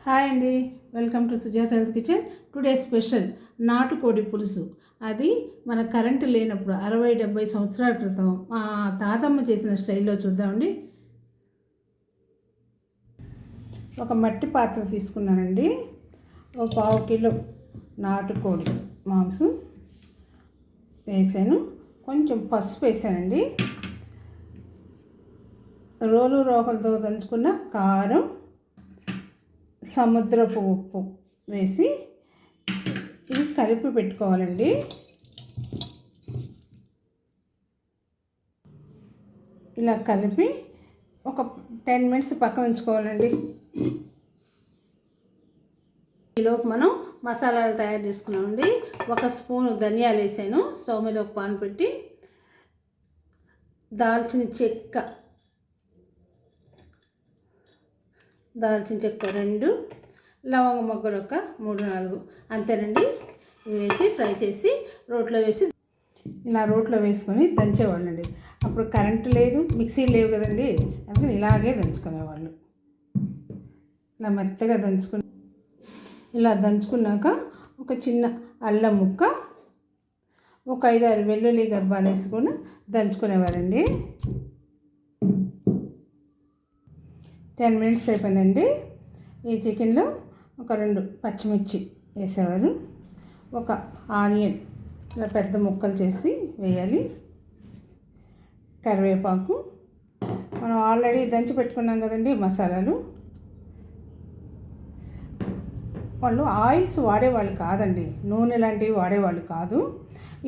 Hi అండి, welcome to Sujata's kitchen. Today special నాటుకోడి పులుసు. అది మన కరెంటు లేనప్పుడు 60-70 సంవత్సరాల క్రితం మా తాతమ్మ చేసిన స్టైల్లో చూద్దామండి. ఒక మట్టి పాత్ర తీసుకున్నానండి. ఒక 1/2 కిలో నాటుకోడి మాంసం వేసాను. కొంచెం పసుపు వేసానండి. రోకలతో దంచుకున్న కారం, సముద్రపు ఉప్పు వేసి ఇది కలిపి పెట్టుకోవాలండి. ఇలా కలిపి ఒక 10 మినిట్స్ పక్కన ఉంచుకోవాలండి. ఈలోపు మనం మసాలాలు తయారు చేసుకున్నామండి. 1 స్పూను ధనియాలు వేసాను. స్టవ్ మీద ఒక పాన్ పెట్టి దాల్చిన చెక్క 2, లవంగ మొగ్గలు ఒక 3-4 అంతేనండి. వేసి ఫ్రై చేసి రోట్లో వేసి ఇలా రోట్లో వేసుకొని దంచేవాళ్ళండి. అప్పుడు కరెంటు లేదు, మిక్సీ లేవు కదండి, అందుకని ఇలాగే దంచుకునేవాళ్ళు. ఇలా మెత్తగా ఇలా దంచుకున్నాక ఒక చిన్న అల్లం ముక్క, ఒక 5-6 వెల్లుల్లి గబ్బాలు వేసుకొని దంచుకునేవారండి. 10 మినిట్స్ అయిపోయిందండి. ఈ చికెన్లో ఒక 2 పచ్చిమిర్చి వేసేవారు. ఒక ఆనియన్ ఇలా పెద్ద ముక్కలు చేసి వేయాలి. కరివేపాకు, మనం ఆల్రెడీ దంచి పెట్టుకున్నాం కదండి మసాలాలు. వాళ్ళు ఆయిల్స్ వాడేవాళ్ళు కాదండి, నూనె లాంటివి వాడేవాళ్ళు కాదు.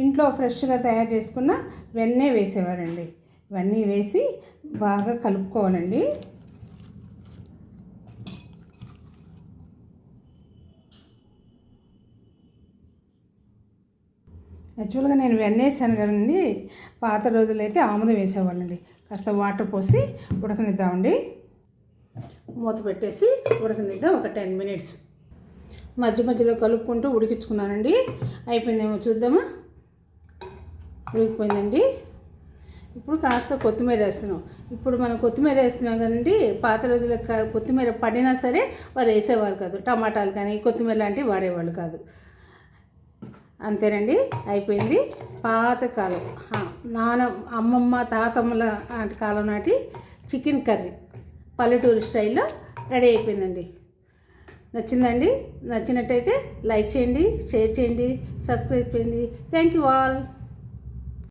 ఇంట్లో ఫ్రెష్గా తయారు చేసుకున్న వెన్నె వేసేవారండి. ఇవన్నీ వేసి బాగా కలుపుకోవాలండి. యాక్చువల్గా నేను వెన్నేసాను కదండి, పాత రోజులైతే ఆముదం వేసేవాళ్ళండి. కాస్త వాటర్ పోసి ఉడకనిద్దామండి. మూత పెట్టేసి ఉడకనిద్దాం ఒక 10 మినిట్స్. మధ్యలో కలుపుకుంటూ ఉడికించుకున్నానండి. అయిపోయిందేమో చూద్దామా. ఉడికిపోయిందండి. ఇప్పుడు కాస్త కొత్తిమీర వేస్తున్నాం. ఇప్పుడు మనం కొత్తిమీర వేస్తున్నాం కదండి, పాత రోజుల కొత్తిమీర పడినా సరే వారు వేసేవారు కాదు. టమాటాలు కానీ కొత్తిమీర లాంటివి వాడేవాళ్ళు కాదు. అంతేనండి, అయిపోయింది. పాతకాలం అమ్మమ్మ తాతమ్మల నాటి కాలం నాటి చికెన్ కర్రీ పల్లెటూరు స్టైల్లో రెడీ అయిపోయిందండి. నచ్చిందండి? నచ్చినట్టయితే లైక్ చేయండి, షేర్ చేయండి, సబ్స్క్రైబ్ చేయండి. Thank you all.